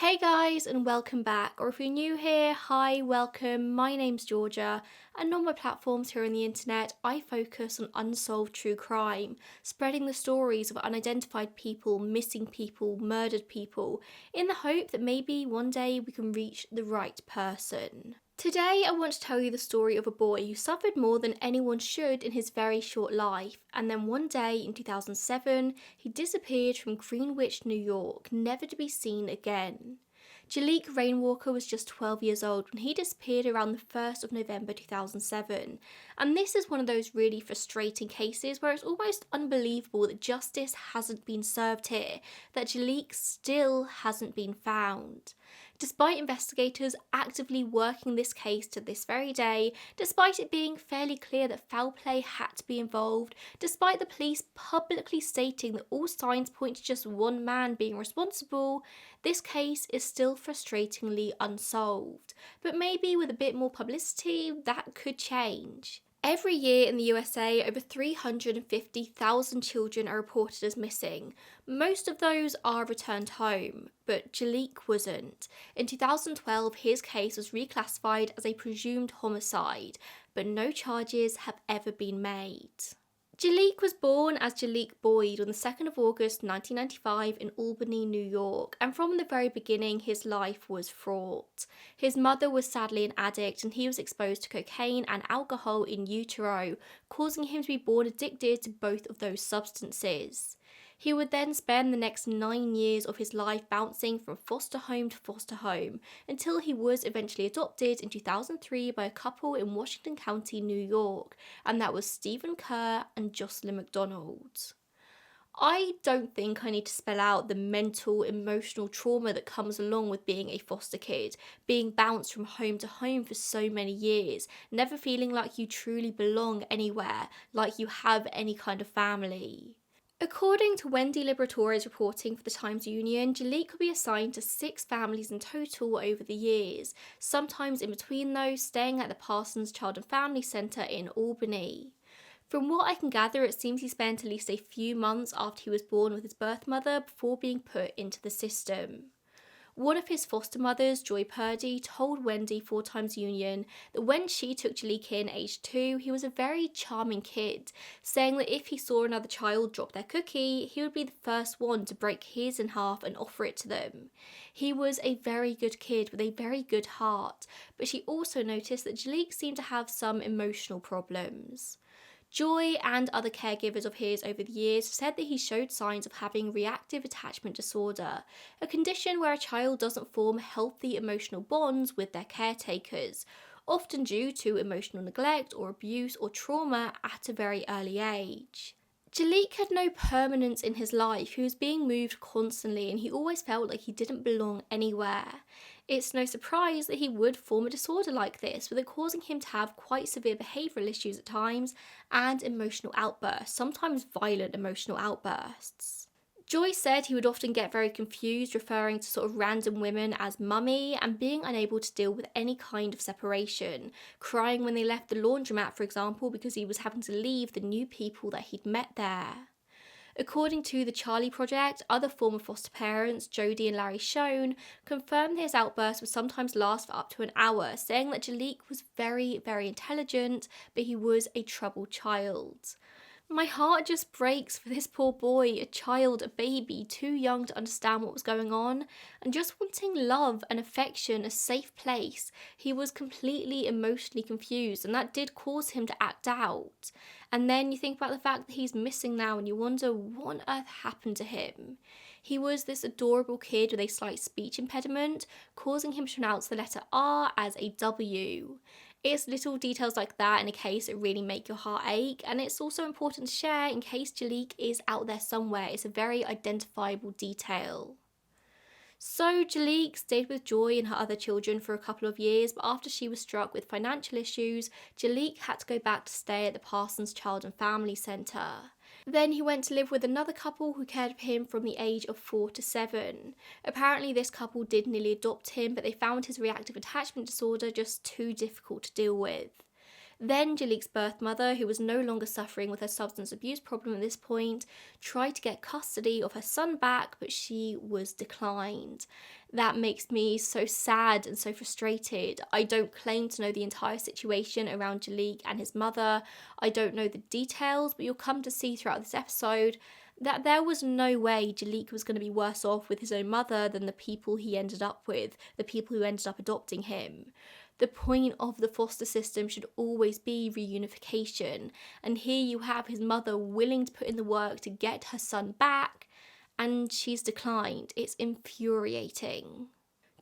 Hey guys, and welcome back. Or if you're new here, hi, welcome. My name's Georgia, and on my platforms here on the internet, I focus on unsolved true crime, spreading the stories of unidentified people, missing people, murdered people, in the hope that maybe one day we can reach the right person. Today, I want to tell you the story of a boy who suffered more than anyone should in his very short life, and then one day in 2007, he disappeared from Greenwich, New York, never to be seen again. Jaliek Rainwalker was just 12 years old when he disappeared around the 1st of November 2007, and this is one of those really frustrating cases where it's almost unbelievable that justice hasn't been served here, that Jaleek still hasn't been found. Despite investigators actively working this case to this very day, despite it being fairly clear that foul play had to be involved, despite the police publicly stating that all signs point to just one man being responsible, this case is still frustratingly unsolved. But maybe with a bit more publicity, that could change. Every year in the USA, over 350,000 children are reported as missing. Most of those are returned home, but Jaleek wasn't. In 2012, his case was reclassified as a presumed homicide, but no charges have ever been made. Jaleek was born as Jaleek Boyd on the 2nd of August 1995 in Albany, New York, and from the very beginning his life was fraught. His mother was sadly an addict and he was exposed to cocaine and alcohol in utero, causing him to be born addicted to both of those substances. He would then spend the next 9 years of his life bouncing from foster home to foster home until he was eventually adopted in 2003 by a couple in Washington County, New York, and that was Stephen Kerr and Jocelyn McDonald. I don't think I need to spell out the mental, emotional trauma that comes along with being a foster kid, being bounced from home to home for so many years, never feeling like you truly belong anywhere, like you have any kind of family. According to Wendy Liberatore's reporting for the Times-Union, Jaleek could be assigned to 6 families in total over the years, sometimes in between those staying at the Parsons Child and Family Centre in Albany. From what I can gather, it seems he spent at least a few months after he was born with his birth mother before being put into the system. One of his foster mothers, Joy Purdy, told Wendy for Times-Union that when she took Jaleek in aged 2, he was a very charming kid, saying that if he saw another child drop their cookie, he would be the first one to break his in half and offer it to them. He was a very good kid with a very good heart, but she also noticed that Jaleek seemed to have some emotional problems. Joy and other caregivers of his over the years said that he showed signs of having reactive attachment disorder, a condition where a child doesn't form healthy emotional bonds with their caretakers, often due to emotional neglect or abuse or trauma at a very early age. Jaleek had no permanence in his life. He was being moved constantly and he always felt like he didn't belong anywhere. It's no surprise that he would form a disorder like this, with it causing him to have quite severe behavioural issues at times and emotional outbursts, sometimes violent emotional outbursts. Joy said he would often get very confused, referring to sort of random women as mummy and being unable to deal with any kind of separation, crying when they left the laundromat, for example, because he was having to leave the new people that he'd met there. According to the Charlie Project, other former foster parents, Jody and Larry Schoen, confirmed his outbursts would sometimes last for up to an hour, saying that Jaleek was very, very intelligent, but he was a troubled child. My heart just breaks for this poor boy, a child, a baby, too young to understand what was going on, and just wanting love and affection, a safe place. He was completely emotionally confused, and that did cause him to act out. And then you think about the fact that he's missing now, and you wonder what on earth happened to him. He was this adorable kid with a slight speech impediment, causing him to pronounce the letter R as a W. It's little details like that in a case that really make your heart ache, and it's also important to share in case Jaleek is out there somewhere. It's a very identifiable detail. So Jaleek stayed with Joy and her other children for a couple of years, but after she was struck with financial issues, Jaleek had to go back to stay at the Parsons Child and Family Centre. Then he went to live with another couple who cared for him from the age of 4 to 7. Apparently this couple did nearly adopt him, but they found his reactive attachment disorder just too difficult to deal with. Then Jaleek's birth mother, who was no longer suffering with her substance abuse problem at this point, tried to get custody of her son back, but she was declined. That makes me so sad and so frustrated. I don't claim to know the entire situation around Jaleek and his mother. I don't know the details, but you'll come to see throughout this episode that there was no way Jaleek was going to be worse off with his own mother than the people he ended up with, the people who ended up adopting him. The point of the foster system should always be reunification, and here you have his mother willing to put in the work to get her son back, and she's declined. It's infuriating.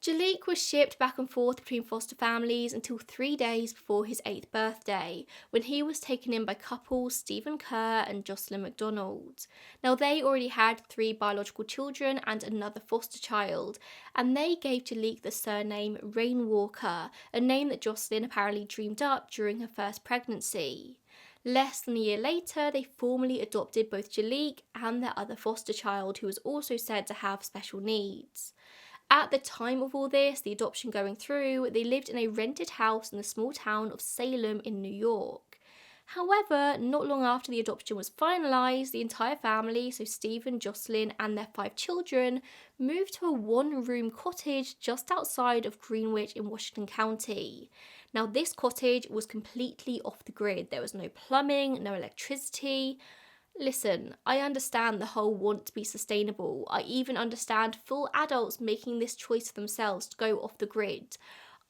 Jaleek was shipped back and forth between foster families until 3 days before his 8th birthday, when he was taken in by couples Stephen Kerr and Jocelyn McDonald. Now, they already had 3 biological children and another foster child, and they gave Jaleek the surname Rainwalker, a name that Jocelyn apparently dreamed up during her first pregnancy. Less than a year later, they formally adopted both Jaleek and their other foster child, who was also said to have special needs. At the time of all this, the adoption going through, they lived in a rented house in the small town of Salem in New York. However, not long after the adoption was finalised, the entire family, so Stephen, Jocelyn and their 5 children, moved to a 1-room cottage just outside of Greenwich in Washington County. Now, this cottage was completely off the grid. There was no plumbing, no electricity. Listen, I understand the whole want to be sustainable. I even understand full adults making this choice for themselves to go off the grid.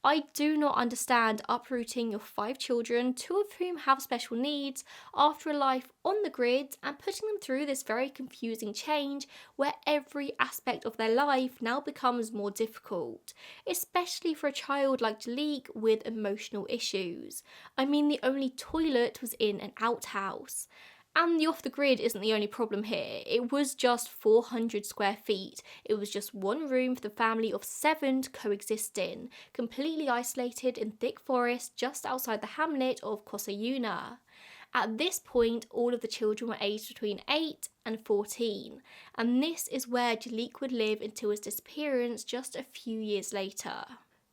I do not understand uprooting your 5 children, 2 of whom have special needs, after a life on the grid and putting them through this very confusing change where every aspect of their life now becomes more difficult, especially for a child like Jaleek with emotional issues. I mean, the only toilet was in an outhouse. And the off-the-grid isn't the only problem here. It was just 400 square feet. It was just 1 room for the family of 7 to coexist in, completely isolated in thick forest just outside the hamlet of Cosayuna. At this point, all of the children were aged between 8 and 14, and this is where Jaleek would live until his disappearance just a few years later.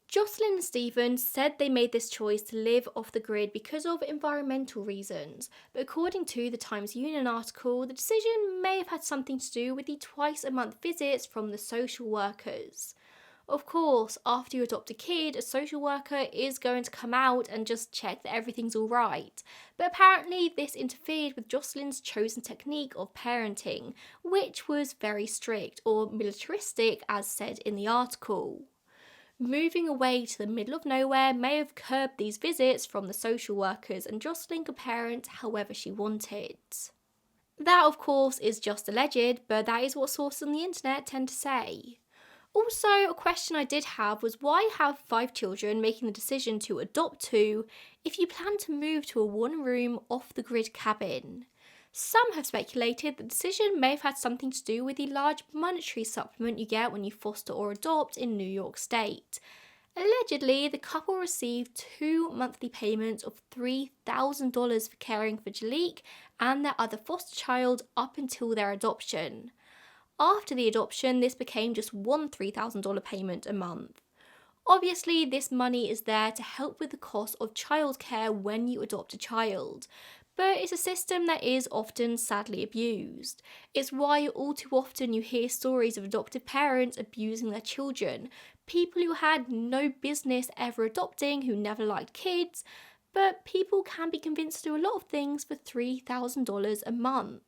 Jocelyn and Stephen said they made this choice to live off the grid because of environmental reasons, but according to the Times Union article, the decision may have had something to do with the twice-a-month visits from the social workers. Of course, after you adopt a kid, a social worker is going to come out and just check that everything's all right. But apparently this interfered with Jocelyn's chosen technique of parenting, which was very strict, or militaristic as said in the article. Moving away to the middle of nowhere may have curbed these visits from the social workers, and Jocelyn could parent however she wanted. That, of course, is just alleged, but that is what sources on the internet tend to say. Also, a question I did have was why have 5 children making the decision to adopt 2 if you plan to move to a 1-room off-the-grid cabin? Some have speculated the decision may have had something to do with the large monetary supplement you get when you foster or adopt in New York State. Allegedly, the couple received 2 monthly payments of $3,000 for caring for Jaleek and their other foster child up until their adoption. After the adoption, this became just one $3,000 payment a month. Obviously, this money is there to help with the cost of childcare when you adopt a child, but it's a system that is often sadly abused. It's why all too often you hear stories of adoptive parents abusing their children, people who had no business ever adopting, who never liked kids, but people can be convinced to do a lot of things for $3,000 a month.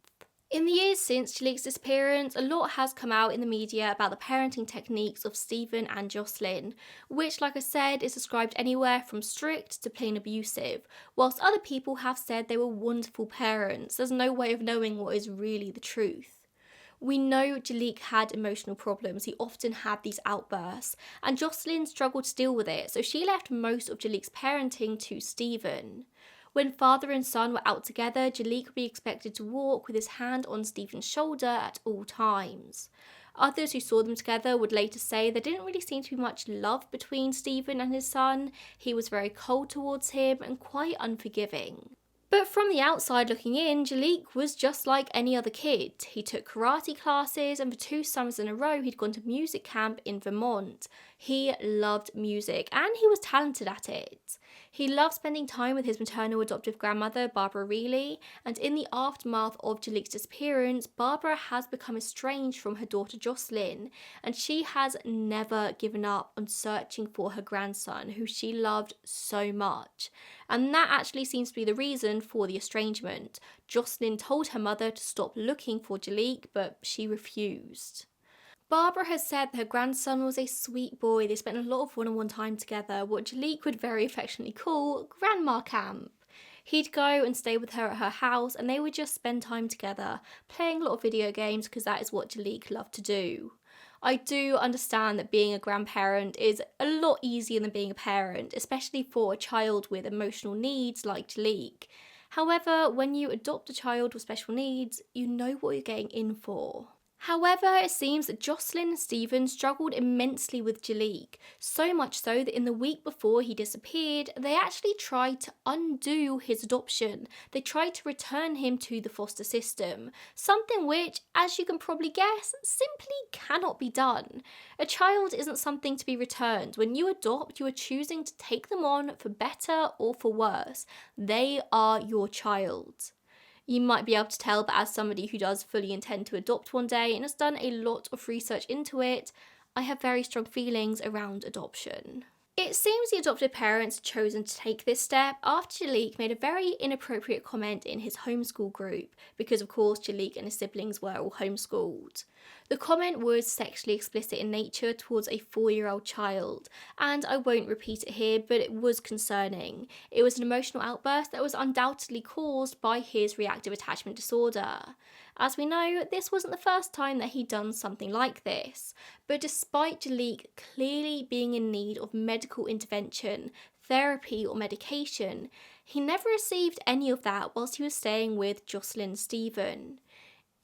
In the years since Jaleek's disappearance, a lot has come out in the media about the parenting techniques of Stephen and Jocelyn, which, like I said, is described anywhere from strict to plain abusive, whilst other people have said they were wonderful parents. There's no way of knowing what is really the truth. We know Jaleek had emotional problems. He often had these outbursts, and Jocelyn struggled to deal with it, so she left most of Jaleek's parenting to Stephen. When father and son were out together, Jaleek would be expected to walk with his hand on Stephen's shoulder at all times. Others who saw them together would later say there didn't really seem to be much love between Stephen and his son. He was very cold towards him and quite unforgiving. But from the outside looking in, Jaleek was just like any other kid. He took karate classes, and for 2 summers in a row, he'd gone to music camp in Vermont. He loved music, and he was talented at it. He loved spending time with his maternal adoptive grandmother, Barbara Reilly, and in the aftermath of Jaleek's disappearance, Barbara has become estranged from her daughter Jocelyn, and she has never given up on searching for her grandson, who she loved so much. And that actually seems to be the reason for the estrangement. Jocelyn told her mother to stop looking for Jaleek, but she refused. Barbara has said that her grandson was a sweet boy. They spent a lot of one-on-one time together, what Jaleek would very affectionately call grandma camp. He'd go and stay with her at her house, and they would just spend time together, playing a lot of video games, because that is what Jaleek loved to do. I do understand that being a grandparent is a lot easier than being a parent, especially for a child with emotional needs like Jaleek. However, when you adopt a child with special needs, you know what you're getting in for. However, it seems that Jocelyn and Stephen struggled immensely with Jaleek, so much so that in the week before he disappeared, they actually tried to undo his adoption. They tried to return him to the foster system, something which, as you can probably guess, simply cannot be done. A child isn't something to be returned. When you adopt, you are choosing to take them on for better or for worse. They are your child. You might be able to tell, but as somebody who does fully intend to adopt one day and has done a lot of research into it, I have very strong feelings around adoption. It seems the adoptive parents had chosen to take this step after Jaleek made a very inappropriate comment in his homeschool group, because of course Jaleek and his siblings were all homeschooled. The comment was sexually explicit in nature towards a 4-year-old child, and I won't repeat it here, but it was concerning. It was an emotional outburst that was undoubtedly caused by his reactive attachment disorder. As we know, this wasn't the first time that he'd done something like this, but despite Jaleek clearly being in need of medical intervention, therapy or medication, he never received any of that whilst he was staying with Jocelyn and Stephen.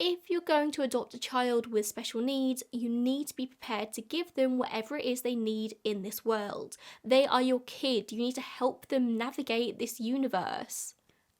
If you're going to adopt a child with special needs, you need to be prepared to give them whatever it is they need in this world. They are your kid. You need to help them navigate this universe.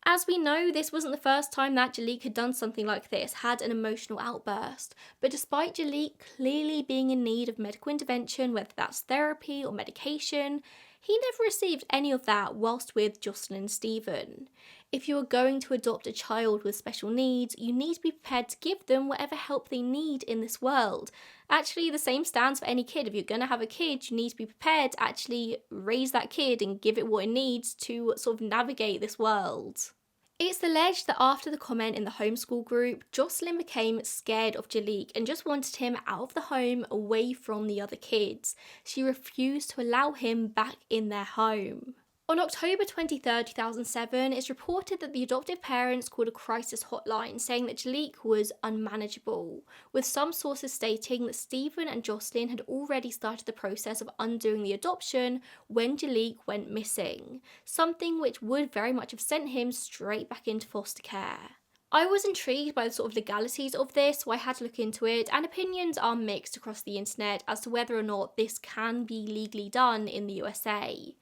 As we know, this wasn't the first time that Jaleek had done something like this, had an emotional outburst. But despite Jaleek clearly being in need of medical intervention, whether that's therapy or medication, he never received any of that whilst with Jocelyn and Stephen. If you are going to adopt a child with special needs, you need to be prepared to give them whatever help they need in this world. Actually, the same stands for any kid. If you're going to have a kid, you need to be prepared to actually raise that kid and give it what it needs to sort of navigate this world. It's alleged that after the comment in the homeschool group, Jocelyn became scared of Jaleek and just wanted him out of the home, away from the other kids. She refused to allow him back in their home. On October 23, 2007, it's reported that the adoptive parents called a crisis hotline saying that Jaleek was unmanageable, with some sources stating that Stephen and Jocelyn had already started the process of undoing the adoption when Jaleek went missing, something which would very much have sent him straight back into foster care. I was intrigued by the sort of legalities of this, so I had to look into it, and opinions are mixed across the internet as to whether or not this can be legally done in the USA.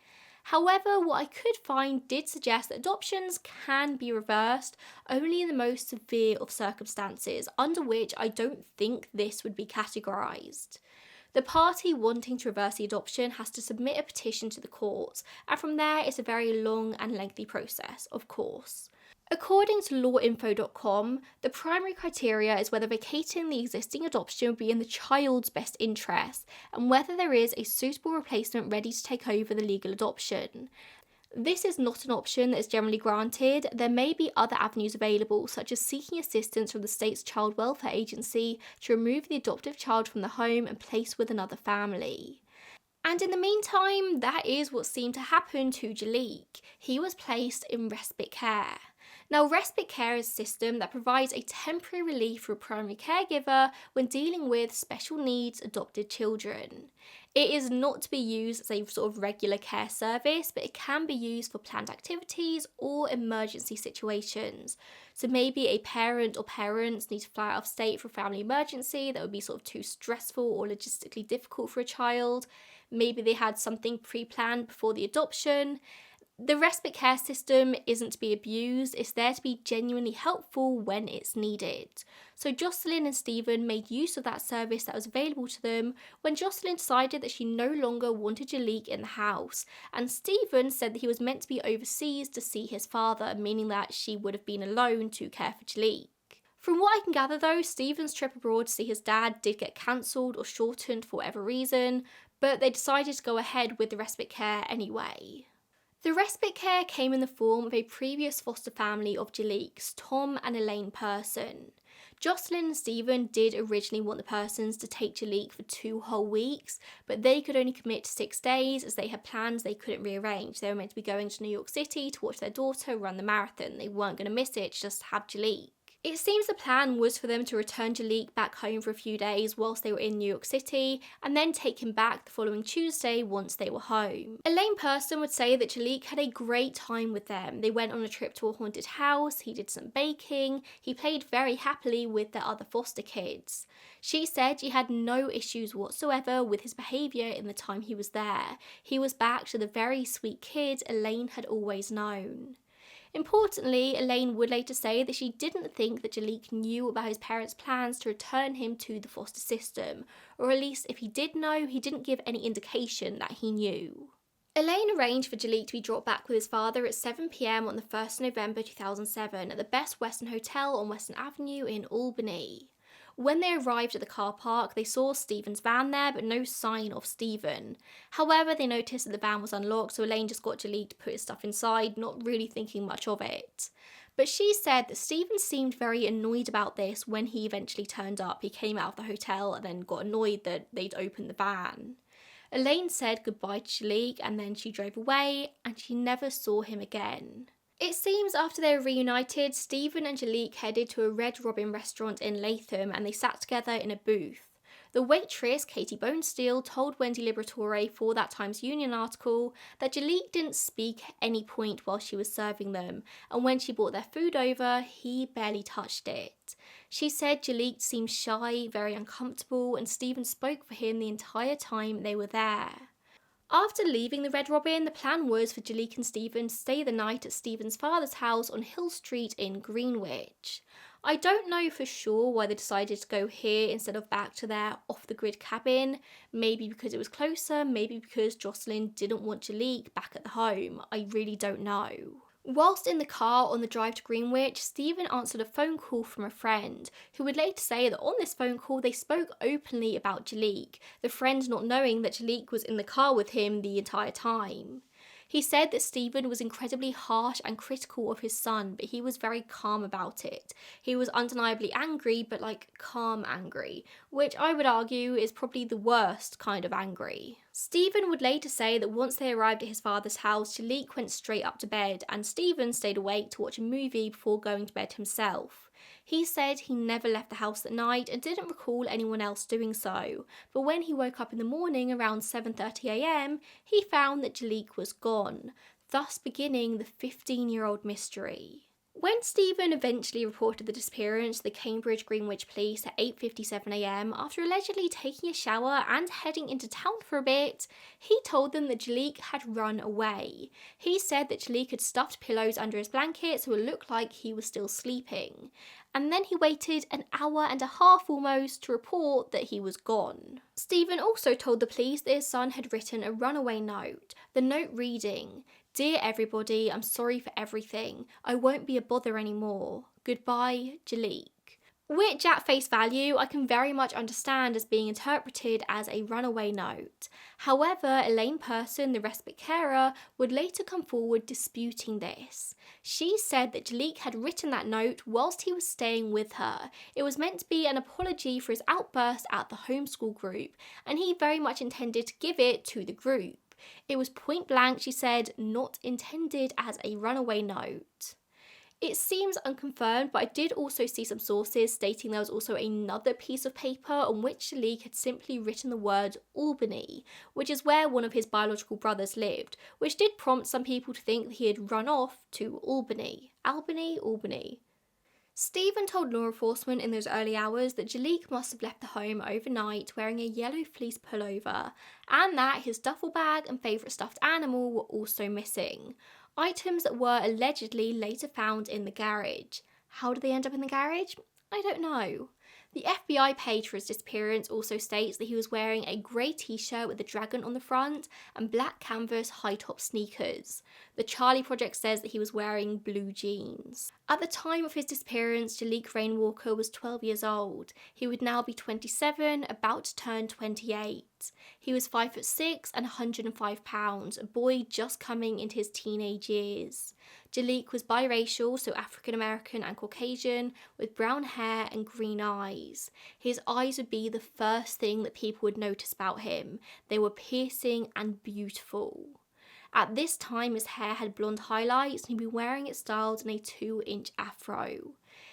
However, what I could find did suggest that adoptions can be reversed only in the most severe of circumstances, under which I don't think this would be categorised. The party wanting to reverse the adoption has to submit a petition to the courts, and from there it's a very long and lengthy process, of course. According to lawinfo.com, the primary criteria is whether vacating the existing adoption would be in the child's best interest and whether there is a suitable replacement ready to take over the legal adoption. This is not an option that is generally granted. There may be other avenues available, such as seeking assistance from the state's child welfare agency to remove the adoptive child from the home and place with another family. And in the meantime, that is what seemed to happen to Jaleek. He was placed in respite care. Now, respite care is a system that provides a temporary relief for a primary caregiver when dealing with special needs adopted children. It is not to be used as a sort of regular care service, but it can be used for planned activities or emergency situations. So maybe a parent or parents need to fly out of state for a family emergency that would be sort of too stressful or logistically difficult for a child. Maybe they had something pre-planned before the adoption. The respite care system isn't to be abused, it's there to be genuinely helpful when it's needed. So Jocelyn and Stephen made use of that service that was available to them when Jocelyn decided that she no longer wanted Jaleek in the house, and Stephen said that he was meant to be overseas to see his father, meaning that she would have been alone to care for Jaleek. From what I can gather though, Stephen's trip abroad to see his dad did get cancelled or shortened for whatever reason, but they decided to go ahead with the respite care anyway. The respite care came in the form of a previous foster family of Jaleek's, Tom and Elaine Person. Jocelyn and Stephen did originally want the Persons to take Jaleek for 2 whole weeks, but they could only commit to 6 days as they had plans they couldn't rearrange. They were meant to be going to New York City to watch their daughter run the marathon. They weren't going to miss it, just have Jaleek. It seems the plan was for them to return Jaleek back home for a few days whilst they were in New York City, and then take him back the following Tuesday once they were home. Elaine Person would say that Jaleek had a great time with them. They went on a trip to a haunted house, he did some baking, he played very happily with their other foster kids. She said she had no issues whatsoever with his behaviour in the time he was there. He was back to the very sweet kid Elaine had always known. Importantly, Elaine would later say that she didn't think that Jaleek knew about his parents' plans to return him to the foster system, or at least if he did know, he didn't give any indication that he knew. Elaine arranged for Jaleek to be dropped back with his father at 7 p.m. on the 1st of November 2007 at the Best Western Hotel on Western Avenue in Albany. When they arrived at the car park, they saw Stephen's van there, but no sign of Stephen. However, they noticed that the van was unlocked, so Elaine just got Jaleek to put his stuff inside, not really thinking much of it. But she said that Stephen seemed very annoyed about this when he eventually turned up. He came out of the hotel and then got annoyed that they'd opened the van. Elaine said goodbye to Jaleek and then she drove away, and she never saw him again. It seems after they were reunited, Stephen and Jaleek headed to a Red Robin restaurant in Latham and they sat together in a booth. The waitress, Katie Bonesteel, told Wendy Liberatore for that Times Union article that Jaleek didn't speak at any point while she was serving them, and when she brought their food over, he barely touched it. She said Jaleek seemed shy, very uncomfortable, and Stephen spoke for him the entire time they were there. After leaving the Red Robin, the plan was for Jaleek and Stephen to stay the night at Stephen's father's house on Hill Street in Greenwich. I don't know for sure why they decided to go here instead of back to their off-the-grid cabin. Maybe because it was closer, maybe because Jocelyn didn't want Jaleek back at the home. I really don't know. Whilst in the car on the drive to Greenwich, Stephen answered a phone call from a friend, who would later say that on this phone call they spoke openly about Jaleek, the friend not knowing that Jaleek was in the car with him the entire time. He said that Stephen was incredibly harsh and critical of his son, but he was very calm about it. He was undeniably angry, but calm angry, which I would argue is probably the worst kind of angry. Stephen would later say that once they arrived at his father's house, Jaleek went straight up to bed and Stephen stayed awake to watch a movie before going to bed himself. He said he never left the house that night and didn't recall anyone else doing so, but when he woke up in the morning around 7:30 a.m, he found that Jaleek was gone, thus beginning the 15-year-old mystery. When Stephen eventually reported the disappearance to the Cambridge Greenwich Police at 8:57 a.m, after allegedly taking a shower and heading into town for a bit, he told them that Jaleek had run away. He said that Jaleek had stuffed pillows under his blanket so it looked like he was still sleeping. And then he waited an hour and a half almost to report that he was gone. Stephen also told the police that his son had written a runaway note, the note reading, "Dear everybody, I'm sorry for everything. I won't be a bother anymore. Goodbye, Jaleek." Which at face value I can very much understand as being interpreted as a runaway note. However, Elaine Person, the respite carer, would later come forward disputing this. She said that Jaleek had written that note whilst he was staying with her. It was meant to be an apology for his outburst at the homeschool group, and he very much intended to give it to the group. It was point blank, she said, not intended as a runaway note. It seems unconfirmed, but I did also see some sources stating there was also another piece of paper on which Jaleek had simply written the word Albany, which is where one of his biological brothers lived, which did prompt some people to think that he had run off to Albany. Albany. Stephen told law enforcement in those early hours that Jaleek must have left the home overnight wearing a yellow fleece pullover, and that his duffel bag and favourite stuffed animal were also missing. items that were allegedly later found in the garage. How did they end up in the garage? I don't know. The FBI page for his disappearance also states that he was wearing a grey t-shirt with a dragon on the front and black canvas high-top sneakers. The Charlie Project says that he was wearing blue jeans. At the time of his disappearance, Jaliek Rainwalker was 12 years old. He would now be 27, about to turn 28. He was 5'6" and 105 pounds, a boy just coming into his teenage years. Jaleek was biracial, so African American and Caucasian, with brown hair and green eyes. His eyes would be the first thing that people would notice about him. They were piercing and beautiful. At this time, his hair had blonde highlights and he'd been wearing it styled in a 2-inch afro.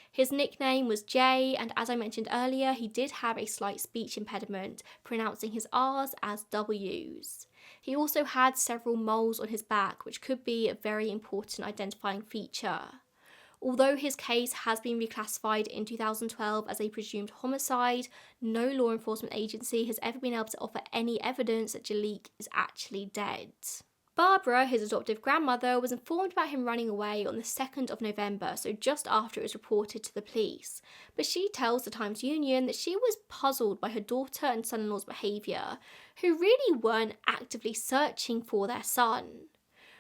His nickname was Jay, and as I mentioned earlier, he did have a slight speech impediment, pronouncing his R's as W's. He also had several moles on his back, which could be a very important identifying feature. Although his case has been reclassified in 2012 as a presumed homicide, no law enforcement agency has ever been able to offer any evidence that Jaleek is actually dead. Barbara, his adoptive grandmother, was informed about him running away on the 2nd of November, so just after it was reported to the police. But she tells the Times-Union that she was puzzled by her daughter and son-in-law's behaviour, who really weren't actively searching for their son.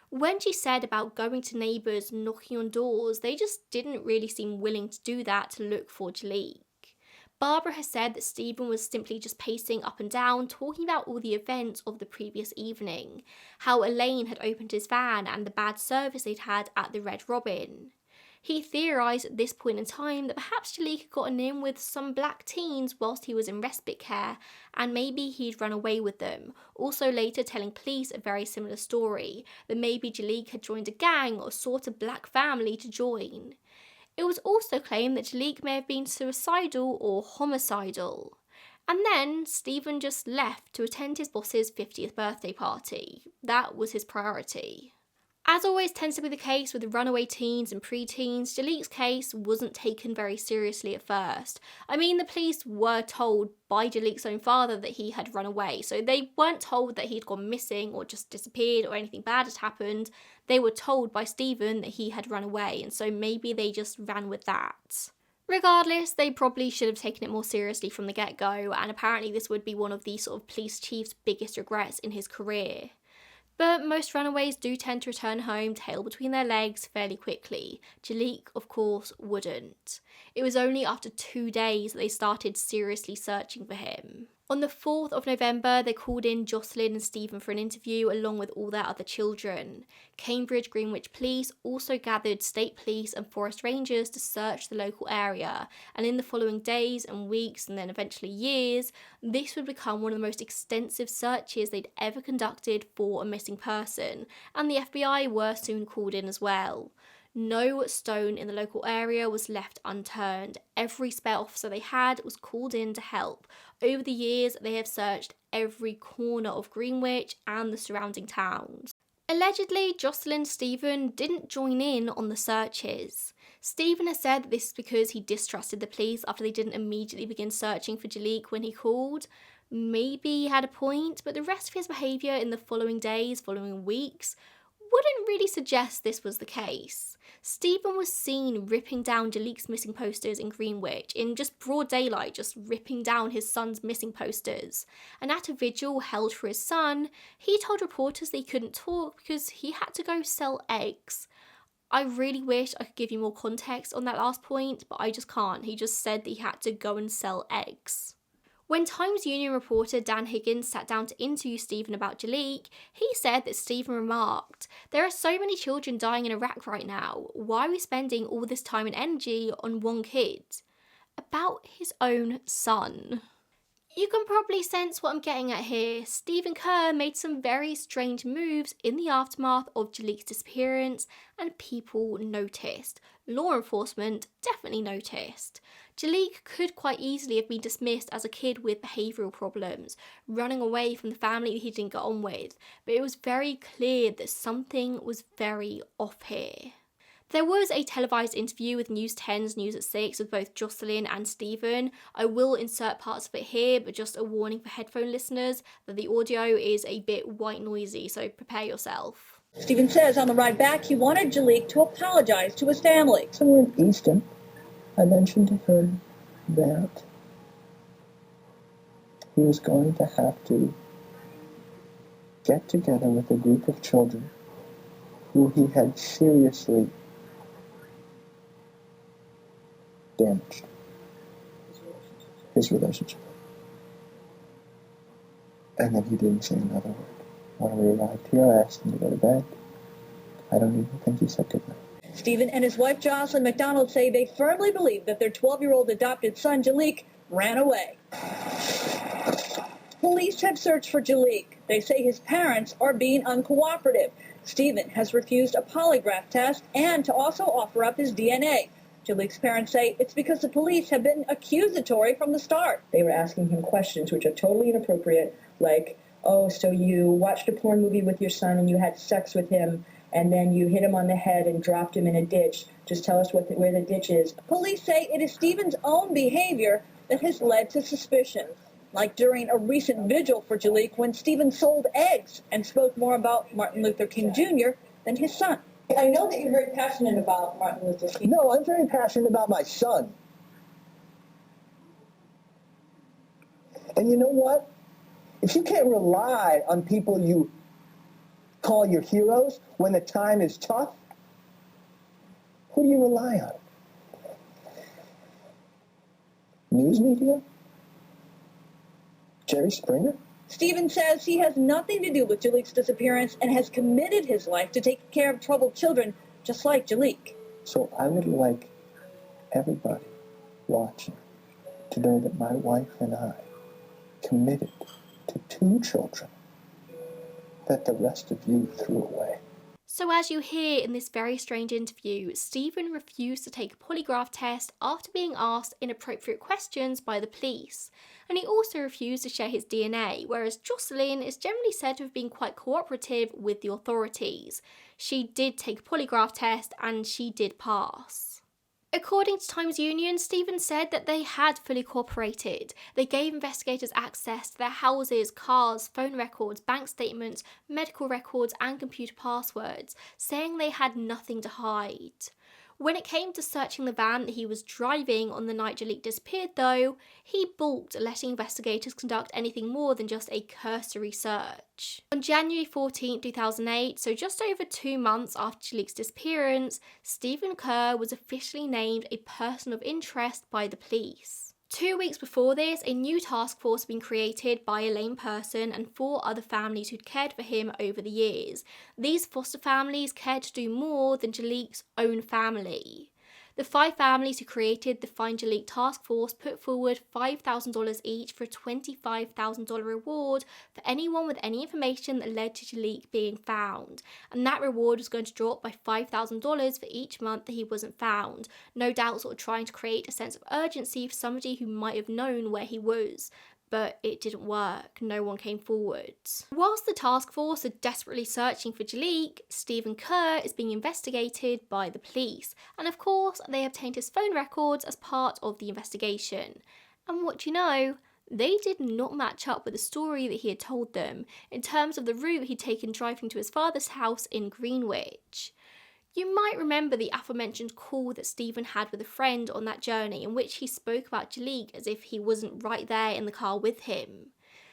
When she said about going to neighbours, knocking on doors, they just didn't really seem willing to do that to look for Jaleek. Barbara has said that Stephen was simply just pacing up and down, talking about all the events of the previous evening, how Elaine had opened his van and the bad service they'd had at the Red Robin. He theorised at this point in time that perhaps Jaleek had gotten in with some black teens whilst he was in respite care, and maybe he'd run away with them, also later telling police a very similar story, that maybe Jaleek had joined a gang or sought a black family to join. It was also claimed that Jaleek may have been suicidal or homicidal. And then Stephen just left to attend his boss's 50th birthday party. That was his priority. As always tends to be the case with runaway teens and preteens, Jaleek's case wasn't taken very seriously at first. I mean, the police were told by Jaleek's own father that he had run away, so they weren't told that he'd gone missing or just disappeared or anything bad had happened. They were told by Stephen that he had run away, and so maybe they just ran with that. Regardless, they probably should have taken it more seriously from the get-go, and apparently this would be one of the sort of police chief's biggest regrets in his career. But most runaways do tend to return home tail between their legs fairly quickly. Jaleek, of course, wouldn't. It was only after 2 days that they started seriously searching for him. On the 4th of November, they called in Jocelyn and Stephen for an interview along with all their other children. Cambridge Greenwich Police also gathered state police and forest rangers to search the local area, and in the following days and weeks and then eventually years, this would become one of the most extensive searches they'd ever conducted for a missing person, and the FBI were soon called in as well. No stone in the local area was left unturned. Every spare officer they had was called in to help. Over the years, they have searched every corner of Greenwich and the surrounding towns. Allegedly, Jocelyn and Stephen didn't join in on the searches. Stephen has said that this is because he distrusted the police after they didn't immediately begin searching for Jaleek when he called. Maybe he had a point, but the rest of his behaviour in the following days, following weeks, wouldn't really suggest this was the case. Stephen was seen ripping down Jaleek's missing posters in Greenwich in just broad daylight, just ripping down his son's missing posters. And at a vigil held for his son, he told reporters that he couldn't talk because he had to go sell eggs. I really wish I could give you more context on that last point, but I just can't. He just said that he had to go and sell eggs. When Times-Union reporter Dan Higgins sat down to interview Stephen about Jaleek, he said that Stephen remarked, "There are so many children dying in Iraq right now. Why are we spending all this time and energy on one kid?" About his own son. You can probably sense what I'm getting at here. Stephen Kerr made some very strange moves in the aftermath of Jaleek's disappearance, and people noticed. Law enforcement definitely noticed. Jaleek could quite easily have been dismissed as a kid with behavioural problems, running away from the family he didn't get on with, but it was very clear that something was very off here. There was a televised interview with News 10's News at 6 with both Jocelyn and Stephen. I will insert parts of it here, but just a warning for headphone listeners that the audio is a bit white noisy, so prepare yourself. Stephen says on the ride back he wanted Jaleek to apologize to his family. Somewhere in Easton, I mentioned to him that he was going to have to get together with a group of children who he had seriously damaged his relationship. And then he didn't say another word. When we arrived here, I asked him to go to bed. I don't even think he said goodnight. Stephen and his wife Jocelyn McDonald say they firmly believe that their 12-year-old adopted son Jaleek ran away. Police have searched for Jaleek. They say his parents are being uncooperative. Stephen has refused a polygraph test and to also offer up his DNA. Jaleek's parents say it's because the police have been accusatory from the start. They were asking him questions which are totally inappropriate, like, oh, so you watched a porn movie with your son and you had sex with him, and then you hit him on the head and dropped him in a ditch. Just tell us where the ditch is. Police say it is Stephen's own behavior that has led to suspicions, like during a recent vigil for Jaleek when Stephen sold eggs and spoke more about Martin Luther King Jr. than his son. I know that you're very passionate about Martin Luther King. No, I'm very passionate about my son. And you know what? If you can't rely on people you call your heroes when the time is tough, who do you rely on? News media? Jerry Springer? Stephen says he has nothing to do with Jaleek's disappearance and has committed his life to taking care of troubled children just like Jaleek. So I would like everybody watching to know that my wife and I committed to 2 children that the rest of you threw away. So as you hear in this very strange interview, Stephen refused to take a polygraph test after being asked inappropriate questions by the police. And he also refused to share his DNA, whereas Jocelyn is generally said to have been quite cooperative with the authorities. She did take a polygraph test and she did pass. According to Times Union, Stephen said that they had fully cooperated. They gave investigators access to their houses, cars, phone records, bank statements, medical records and computer passwords, saying they had nothing to hide. When it came to searching the van that he was driving on the night Jaleek disappeared though, he balked letting investigators conduct anything more than just a cursory search. On January 14, 2008, so just over 2 months after Jaleek's disappearance, Stephen Kerrs was officially named a person of interest by the police. 2 weeks before this, a new task force had been created by a lame person and 4 other families who'd cared for him over the years. These foster families cared to do more than Jaleek's own family. The 5 families who created the Find Jaleek task force put forward $5,000 each for a $25,000 reward for anyone with any information that led to Jaleek being found. And that reward was going to drop by $5,000 for each month that he wasn't found. No doubt sort of trying to create a sense of urgency for somebody who might have known where he was. But it didn't work. No one came forward. Whilst the task force are desperately searching for Jaleek, Stephen Kerrs is being investigated by the police. And of course, they obtained his phone records as part of the investigation. And what do you know? They did not match up with the story that he had told them in terms of the route he'd taken driving to his father's house in Greenwich. You might remember the aforementioned call that Stephen had with a friend on that journey in which he spoke about Jaleek as if he wasn't right there in the car with him.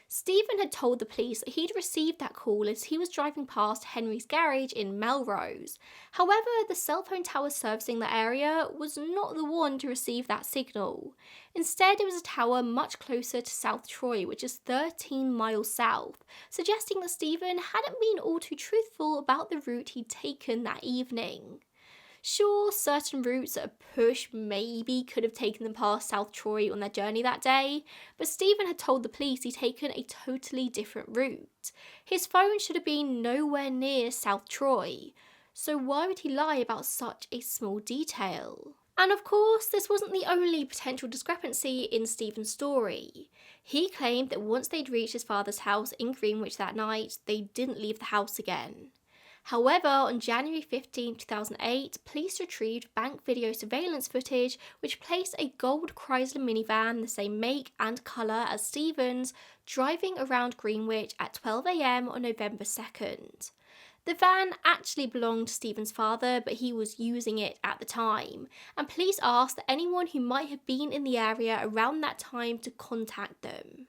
Stephen had told the police that he'd received that call as he was driving past Henry's garage in Melrose. However, the cell phone tower servicing the area was not the one to receive that signal. Instead, it was a tower much closer to South Troy, which is 13 miles south, suggesting that Stephen hadn't been all too truthful about the route he'd taken that evening. Sure, certain routes at a push maybe could have taken them past South Troy on their journey that day, but Stephen had told the police he'd taken a totally different route. His phone should have been nowhere near South Troy, so why would he lie about such a small detail? And of course, this wasn't the only potential discrepancy in Stephen's story. He claimed that once they'd reached his father's house in Greenwich that night, they didn't leave the house again. However, on January 15, 2008, police retrieved bank video surveillance footage which placed a gold Chrysler minivan, the same make and colour as Stephen's, driving around Greenwich at 12 AM on November 2nd. The van actually belonged to Stephen's father, but he was using it at the time, and police asked anyone who might have been in the area around that time to contact them.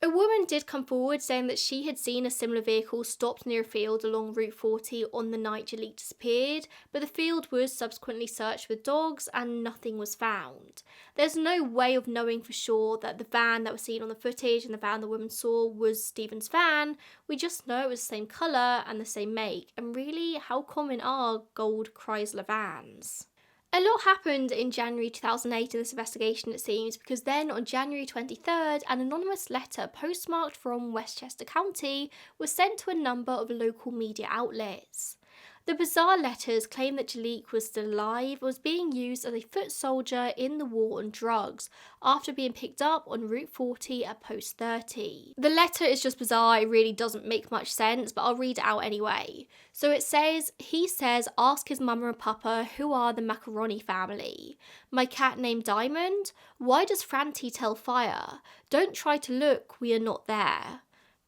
A woman did come forward saying that she had seen a similar vehicle stopped near a field along Route 40 on the night Jaleek disappeared, but the field was subsequently searched with dogs and nothing was found. There's no way of knowing for sure that the van that was seen on the footage and the van the woman saw was Stephen's van. We just know it was the same colour and the same make, and really, how common are gold Chrysler vans? A lot happened in January 2008 in this investigation, it seems, because then on January 23rd, an anonymous letter postmarked from Westchester County was sent to a number of local media outlets. The bizarre letters claim that Jaleek was still alive and was being used as a foot soldier in the war on drugs after being picked up on Route 40 at post 30. The letter is just bizarre, it really doesn't make much sense, but I'll read it out anyway. So it says, he says, ask his mama and papa who are the Macaroni family. My cat named Diamond? Why does Franti tell fire? Don't try to look, we are not there.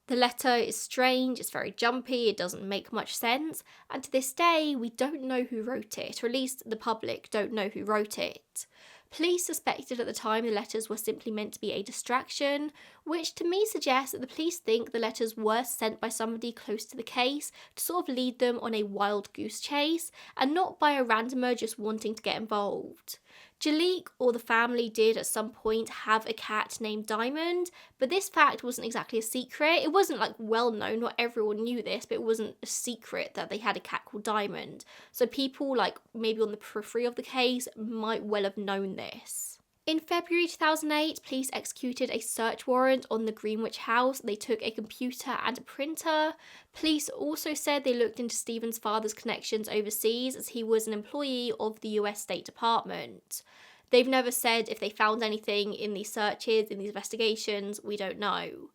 The letter is strange, it's very jumpy, it doesn't make much sense, and to this day we don't know who wrote it, or at least the public don't know who wrote it. Police suspected at the time the letters were simply meant to be a distraction, which to me suggests that the police think the letters were sent by somebody close to the case to sort of lead them on a wild goose chase, and not by a randomer just wanting to get involved. Jaleek or the family did at some point have a cat named Diamond, but this fact wasn't exactly a secret. It wasn't like well known, not everyone knew this, but it wasn't a secret that they had a cat called Diamond. So people like maybe on the periphery of the case might well have known this. In February 2008, police executed a search warrant on the Greenwich house. They took a computer and a printer. Police also said they looked into Stephen's father's connections overseas as he was an employee of the US State Department. They've never said if they found anything in these searches, in these investigations, we don't know.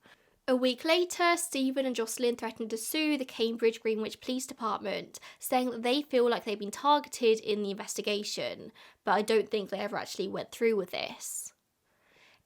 A week later, Stephen and Jocelyn threatened to sue the Cambridge Greenwich Police Department, saying that they feel like they've been targeted in the investigation, but I don't think they ever actually went through with this.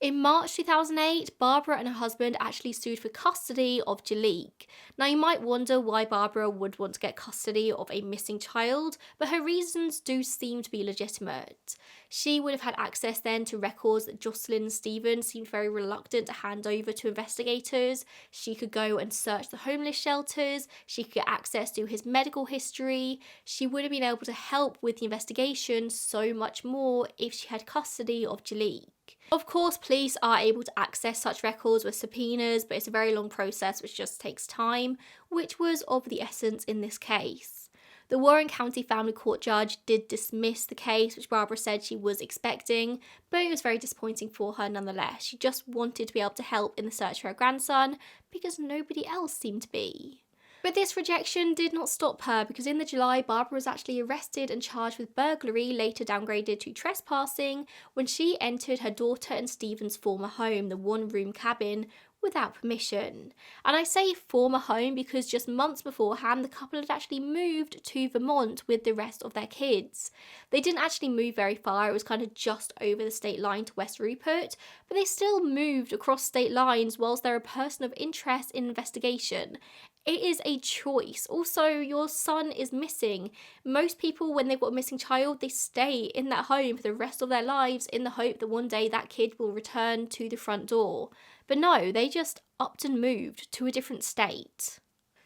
In March 2008, Barbara and her husband actually sued for custody of Jaleek. Now you might wonder why Barbara would want to get custody of a missing child, but her reasons do seem to be legitimate. She would have had access then to records that Jocelyn and Stephen seemed very reluctant to hand over to investigators. She could go and search the homeless shelters. She could get access to his medical history. She would have been able to help with the investigation so much more if she had custody of Jaleek. Of course, police are able to access such records with subpoenas, but it's a very long process which just takes time, which was of the essence in this case. The Warren County Family Court judge did dismiss the case, which Barbara said she was expecting, but it was very disappointing for her nonetheless. She just wanted to be able to help in the search for her grandson because nobody else seemed to be. But this rejection did not stop her, because in July, Barbara was actually arrested and charged with burglary, later downgraded to trespassing, when she entered her daughter and Stephen's former home, the one-room cabin, without permission. And I say former home because just months beforehand, the couple had actually moved to Vermont with the rest of their kids. They didn't actually move very far, it was kind of just over the state line to West Rupert, but they still moved across state lines whilst they're a person of interest in investigation. It is a choice. Also, your son is missing. Most people, when they've got a missing child, they stay in that home for the rest of their lives in the hope that one day that kid will return to the front door. But no, they just upped and moved to a different state.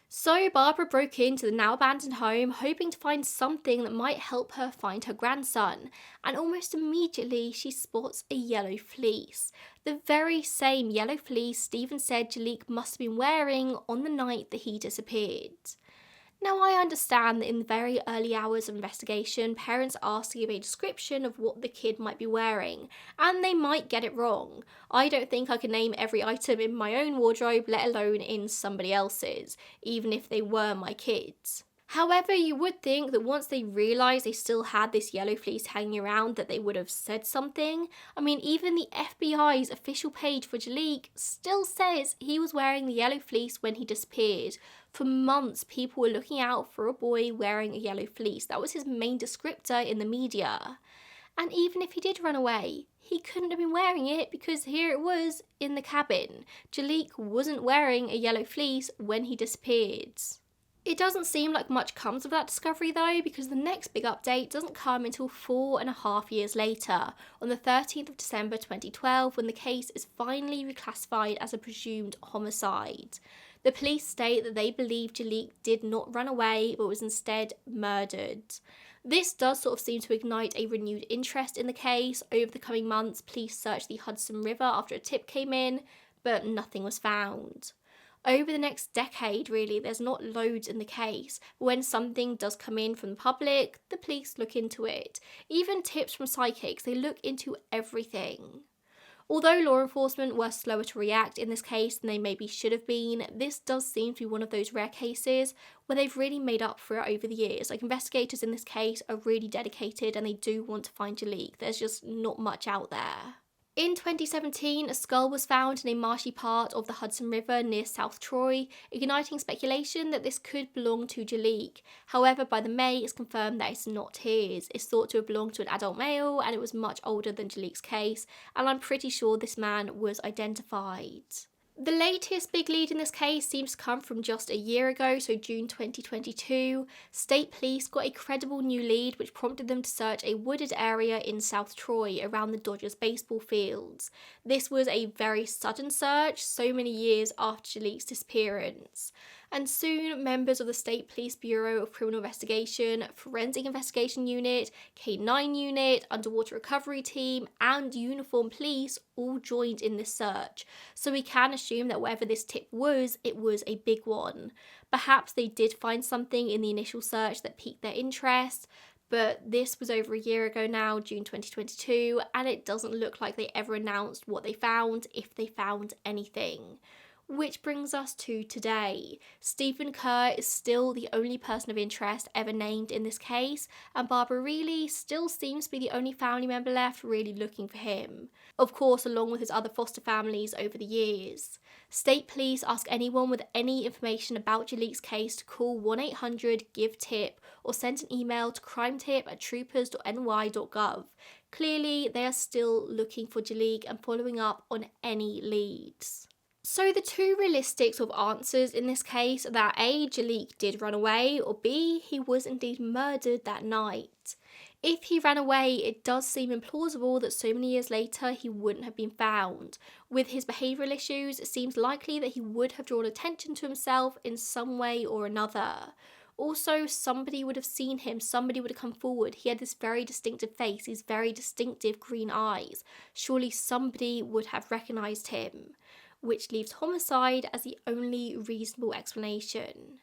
So Barbara broke into the now abandoned home, hoping to find something that might help her find her grandson, and almost immediately she spots a yellow fleece. The very same yellow fleece Stephen said Jaleek must have been wearing on the night that he disappeared. Now, I understand that in the very early hours of investigation, parents are asked to give a description of what the kid might be wearing, and they might get it wrong. I don't think I can name every item in my own wardrobe, let alone in somebody else's, even if they were my kids. However, you would think that once they realised they still had this yellow fleece hanging around that they would have said something. I mean, even the FBI's official page for Jaleek still says he was wearing the yellow fleece when he disappeared. For months, people were looking out for a boy wearing a yellow fleece. That was his main descriptor in the media. And even if he did run away, he couldn't have been wearing it because here it was in the cabin. Jaleek wasn't wearing a yellow fleece when he disappeared. It doesn't seem like much comes of that discovery though, because the next big update doesn't come until 4.5 years later, on the 13th of December 2012, when the case is finally reclassified as a presumed homicide. The police state that they believe Jaleek did not run away, but was instead murdered. This does sort of seem to ignite a renewed interest in the case. Over the coming months, police searched the Hudson River after a tip came in, but nothing was found. Over the next decade, really, there's not loads in the case, but when something does come in from the public, the police look into it. Even tips from psychics, they look into everything. Although law enforcement were slower to react in this case than they maybe should have been, this does seem to be one of those rare cases where they've really made up for it over the years. Like, investigators in this case are really dedicated and they do want to find Jaleek. There's just not much out there. In 2017, a skull was found in a marshy part of the Hudson River near South Troy, igniting speculation that this could belong to Jaleek. However, by the May, it's confirmed that it's not his. It's thought to have belonged to an adult male, and it was much older than Jaleek's case, and I'm pretty sure this man was identified. The latest big lead in this case seems to come from just a year ago, so June 2022. State police got a credible new lead which prompted them to search a wooded area in South Troy around the Dodgers baseball fields. This was a very sudden search, so many years after Jaleek's disappearance. And soon, members of the State Police Bureau of Criminal Investigation, Forensic Investigation Unit, K9 Unit, Underwater Recovery Team, and Uniformed Police all joined in this search. So we can assume that whatever this tip was, it was a big one. Perhaps they did find something in the initial search that piqued their interest, but this was over a year ago now, June 2022, and it doesn't look like they ever announced what they found, if they found anything. Which brings us to today. Stephen Kerr is still the only person of interest ever named in this case, and Barbara Reilly still seems to be the only family member left really looking for him. Of course, along with his other foster families over the years. State police ask anyone with any information about Jaleek's case to call 1-800-GIVE-TIP or send an email to crimetip@troopers.ny.gov. Clearly, they are still looking for Jaleek and following up on any leads. So the two realistic sort of answers in this case are that A, Jaleek did run away, or B, he was indeed murdered that night. If he ran away, it does seem implausible that so many years later he wouldn't have been found. With his behavioural issues, it seems likely that he would have drawn attention to himself in some way or another. Also, somebody would have seen him, somebody would have come forward. He had this very distinctive face, these very distinctive green eyes. Surely somebody would have recognised him, which leaves homicide as the only reasonable explanation.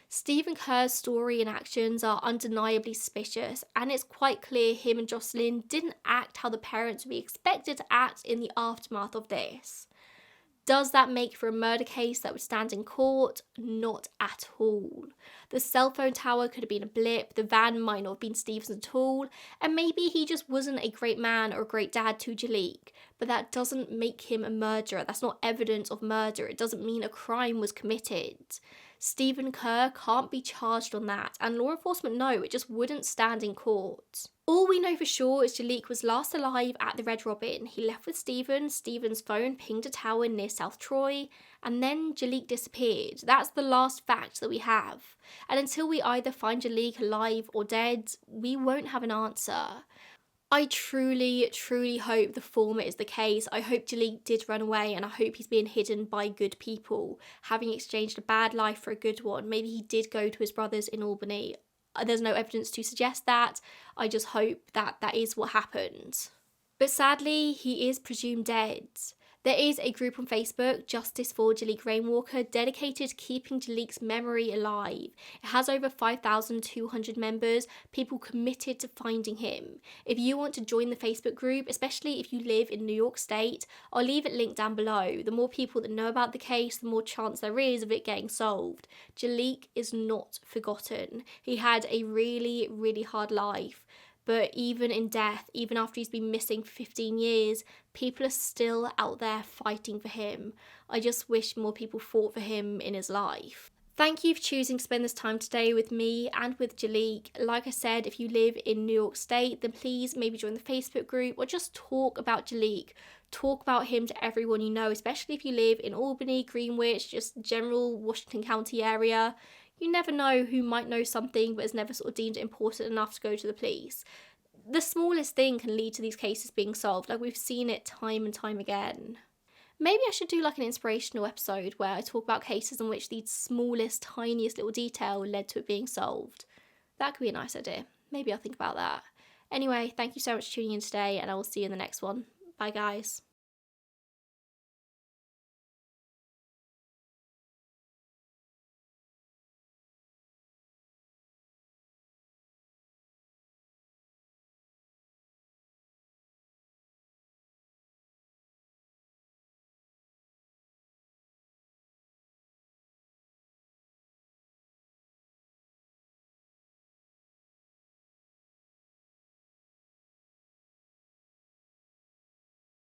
Stephen Kerr's story and actions are undeniably suspicious, and it's quite clear him and Jocelyn didn't act how the parents would be expected to act in the aftermath of this. Does that make for a murder case that would stand in court? Not at all. The cell phone tower could have been a blip, the van might not have been Stephen's at all, and maybe he just wasn't a great man or a great dad to Jaleek. But that doesn't make him a murderer. That's not evidence of murder. It doesn't mean a crime was committed. Stephen Kerr can't be charged on that, and law enforcement know it just wouldn't stand in court. All we know for sure is Jaleek was last alive at the Red Robin. He left with Stephen, Stephen's phone pinged a tower near South Troy, and then Jaleek disappeared. That's the last fact that we have. And until we either find Jaleek alive or dead, we won't have an answer. I truly, truly hope the former is the case. I hope Jaleek did run away, and I hope he's being hidden by good people, having exchanged a bad life for a good one. Maybe he did go to his brother's in Albany. There's no evidence to suggest that. I just hope that that is what happened. But sadly, he is presumed dead. There is a group on Facebook, Justice for Jaliek Rainwalker, dedicated to keeping Jaleek's memory alive. It has over 5,200 members, people committed to finding him. If you want to join the Facebook group, especially if you live in New York State, I'll leave it linked down below. The more people that know about the case, the more chance there is of it getting solved. Jaleek is not forgotten. He had a really, really hard life. But even in death, even after he's been missing for 15 years, people are still out there fighting for him. I just wish more people fought for him in his life. Thank you for choosing to spend this time today with me and with Jaleek. Like I said, if you live in New York State, then please maybe join the Facebook group or just talk about Jaleek. Talk about him to everyone you know, especially if you live in Albany, Greenwich, just general Washington County area. You never know who might know something but has never sort of deemed it important enough to go to the police. The smallest thing can lead to these cases being solved. Like, we've seen it time and time again. Maybe I should do like an inspirational episode where I talk about cases in which the smallest, tiniest little detail led to it being solved. That could be a nice idea. Maybe I'll think about that. Anyway, thank you so much for tuning in today, and I will see you in the next one. Bye, guys.